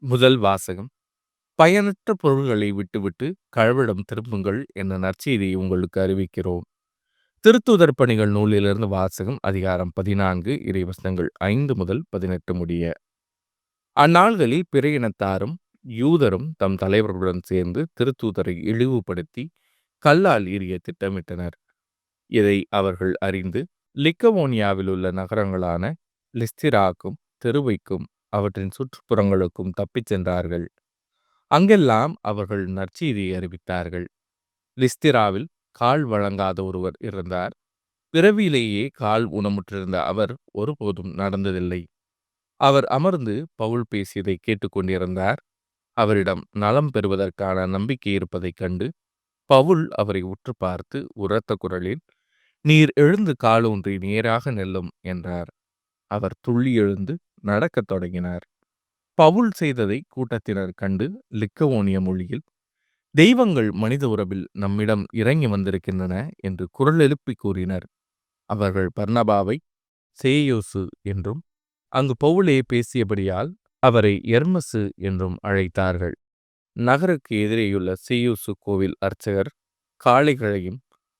முதல் வாசகம். பயனற்ற பொருள்களை விட்டுவிட்டு கழுவிடம் திரும்புங்கள் என்ற நற்செய்தியை உங்களுக்கு அறிவிக்கிறோம். திருத்தூதர் பணிகள் நூலிலிருந்து வாசகம். அதிகாரம் 14, இறைவசனங்கள் 5 முதல் 18 முடிய. அந்நாள்களில் பிற இனத்தாரும் யூதரும் தம் தலைவர்களுடன் சேர்ந்து திருத்தூதரை இழிவுபடுத்தி கல்லால் எறிய திட்டமிட்டனர். இதை அவர்கள் அறிந்து லிக்கவோனியாவில் உள்ள நகரங்களான லிஸ்திராக்கும் தெருவைக்கும் அவற்றின் சுற்றுப்புறங்களுக்கும் தப்பிச் சென்றார்கள். அங்கெல்லாம் அவர்கள் நற்செய்தியை அறிவித்தார்கள். லிஸ்திராவில் கால் வழங்காத ஒருவர் இருந்தார். பிறவியிலேயே கால் ஊனமுற்றிருந்த அவர் ஒருபோதும் நடந்ததில்லை. அவர் அமர்ந்து பவுல் பேசியதை கேட்டுக்கொண்டிருந்தார். அவரிடம் நலம் பெறுவதற்கான நம்பிக்கை இருப்பதைக் கண்டு பவுல் அவரை உற்று பார்த்து உரத்த குரலில், "நீர் எழுந்து காலூன்றி நேராக நெல்லும்" என்றார். அவர் துள்ளி எழுந்து நடக்கத் தொடங்கினார். பவுல் செய்ததை கூட்டத்தினர் கண்டு லிக்கவோனிய மொழியில், "தெய்வங்கள் மனித உறவில் நம்மிடம் இறங்கி வந்திருக்கின்றன" என்று குரல் எழுப்பி கூறினர். அவர்கள் பர்னபாவை சேயோசு என்றும் அங்கு பவுலே பேசியபடியால் அவரை எர்மசு என்றும் அழைத்தார்கள். நகருக்கு எதிரேயுள்ள சேயோசு கோவில் அர்ச்சகர் காளைகளையும்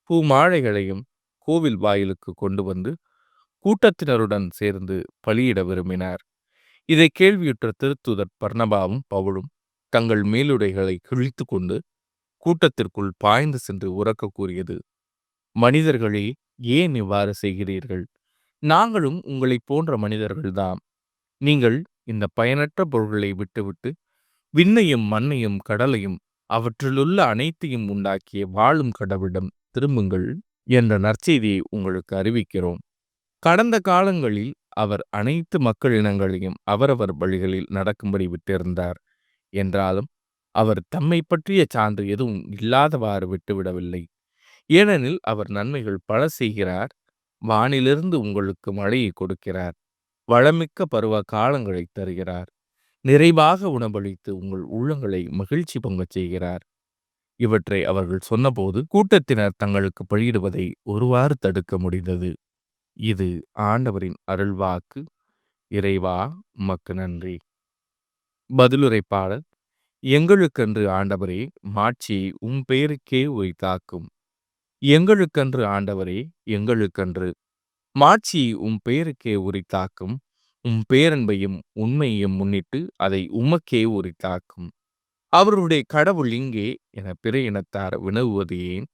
பூமாழைகளையும் கோவில் வாயிலுக்கு கொண்டு வந்து கூட்டத்தினருடன் சேர்ந்து பலியிட விரும்பினார். இதை கேள்வியுற்ற திருத்தூதர் பர்னபாவும் பவுலும் தங்கள் மேலுடைகளை கிழித்து கொண்டு கூட்டத்திற்குள் பாய்ந்து சென்று உரக்க கூறியது, "மனிதர்களே, ஏன் இவ்வாறு செய்கிறீர்கள்? நாங்களும் உங்களைப் போன்ற மனிதர்கள்தாம். நீங்கள் இந்த பயனற்ற பொருள்களை விட்டுவிட்டு விண்ணையும் மண்ணையும் கடலையும் அவற்றிலுள்ள அனைத்தையும் உண்டாக்கிய வாழும் கடவுளிடம் திரும்புங்கள் என்ற நற்செய்தியை உங்களுக்கு அறிவிக்கிறோம். கடந்த காலங்களில் அவர் அனைத்து மக்கள் இனங்களையும் அவரவர் வழிகளில் நடக்கும்படி விட்டிருந்தார். என்றாலும் அவர் தம்மை பற்றிய சான்று எதுவும் இல்லாதவாறு விட்டுவிடவில்லை. ஏனெனில் அவர் நன்மைகள் பல செய்கிறார். வானிலிருந்து உங்களுக்கு மழையை கொடுக்கிறார். வளமிக்க பருவ காலங்களை தருகிறார். நிறைவாக உணவளித்து உங்கள் உள்ளங்களை மகிழ்ச்சி பொங்கச் செய்கிறார். இவற்றை அவர்கள் சொன்னபோது கூட்டத்தினர் தங்களுக்கு பலியிடுவதை ஒருவாறு தடுக்க முடிந்தது. இது ஆண்டவரின் அருள்வாக்கு. இறைவா, உமக்கு நன்றி. பதிலுரை பாடல். எங்களுக்கென்று ஆண்டவரே, மாட்சியை உம் பெயருக்கே உரித்தாக்கும். எங்களுக்கென்று ஆண்டவரே, எங்களுக்கென்று மாட்சியை உம் பெயருக்கே உரித்தாக்கும். உம் பேரன்பையும் உண்மையையும் முன்னிட்டு அதை உமக்கே உரித்தாக்கும். அவருடைய கடவுள் இங்கே என பிற இனத்தார் வினவுவது ஏன்?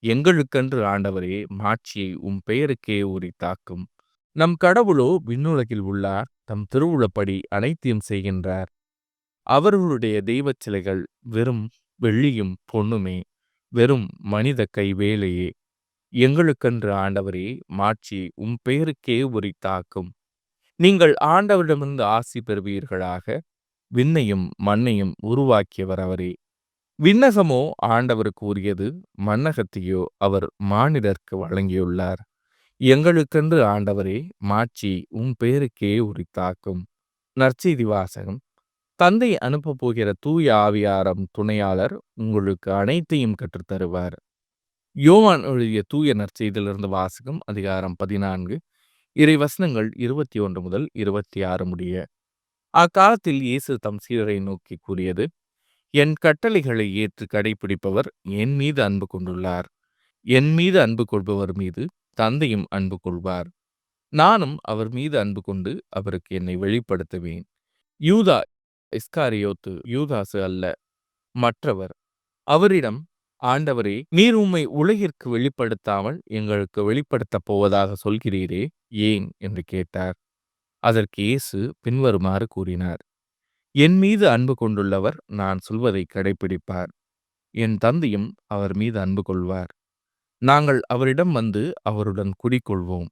எங்களுக்கென்று ஆண்டவரே, மாட்சியை உம் பெயருக்கே உரித்தாக்கும். நம் கடவுளோ விண்ணுலகில் உள்ளார். தம் திருவுளப்படி அனைத்தையும் செய்கின்றார். அவர்களுடைய தெய்வச் சிலைகள் வெறும் வெள்ளியும் பொன்னுமே, வெறும் மனித கை வேலையே. எங்களுக்கென்று ஆண்டவரே, மாட்சியை உம் பெயருக்கே உரித்தாக்கும். நீங்கள் ஆண்டவரிடமிருந்து ஆசி பெறுவீர்களாக. விண்ணையும் மண்ணையும் உருவாக்கியவர் அவரே. விண்ணகமோ ஆண்டவருக்கு உரியது, மண்ணகத்தையோ அவர் மானிடர்க்கு வழங்கியுள்ளார். எங்களுக்கென்று ஆண்டவரே, மாட்சி உம் பெயருக்கே உரித்தாக்கும். நற்செய்தி வாசகம். தந்தை அனுப்பப் போகிற தூய ஆவியாரம் துணையாளர் உங்களுக்கு அனைத்தையும் கற்றுத்தருவார். யோவான் எழுதிய தூய நற்செய்தியிலிருந்து வாசகம். அதிகாரம் 14, இறைவசனங்கள் 21 முதல் 26 முடிய. அக்காலத்தில் இயேசு தம் சீடரை நோக்கி கூறியது, "என் கட்டளைகளை ஏற்று கடைபிடிப்பவர் என் மீது அன்பு கொண்டுள்ளார். என் மீது அன்பு கொள்பவர் மீது தந்தையும் அன்பு கொள்வார். நானும் அவர் மீது அன்பு கொண்டு அவருக்கு என்னை வெளிப்படுத்துவேன்." யூதா இஸ்காரியோத்து யூதாசு அல்ல, மற்றவர். அவரிடம், "ஆண்டவரே, நீர் உம்மை உலகிற்கு வெளிப்படுத்தாமல் எங்களுக்கு வெளிப்படுத்தப் போவதாக சொல்கிறீரே, ஏன்?" என்று கேட்டார். அதற்கு இயேசு பின்வருமாறு கூறினார், "என் மீது அன்பு கொண்டுள்ளவர் நான் சொல்வதை கடைப்பிடிப்பார். என் தந்தையும் அவர் மீது அன்பு கொள்வார். நாங்கள் அவரிடம் வந்து அவருடன் குடிகொள்வோம்.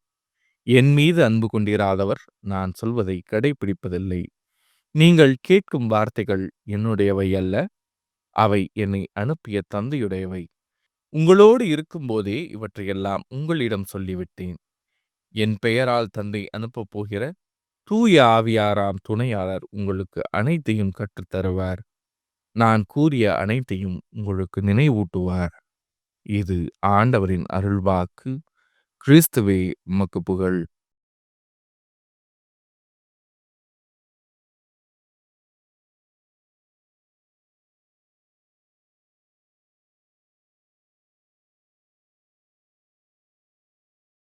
என் மீது அன்பு கொண்டிராதவர் நான் சொல்வதை கடைப்பிடிப்பதில்லை. நீங்கள் கேட்கும் வார்த்தைகள் என்னுடையவை அல்ல, அவை என்னை அனுப்பிய தந்தையுடையவை. உங்களோடு இருக்கும்போதே இவற்றையெல்லாம் உங்களிடம் சொல்லிவிட்டேன். என் பெயரால் தந்தை அனுப்பப் போகிற தூய ஆவியாராம் துணையாளர் உங்களுக்கு அனைத்தையும் கற்றுத்தருவார். நான் கூறிய அனைத்தையும் உங்களுக்கு நினைவூட்டுவார்." இது ஆண்டவரின் அருள்வாக்கு. கிறிஸ்துவே, உமக்கு புகழ்.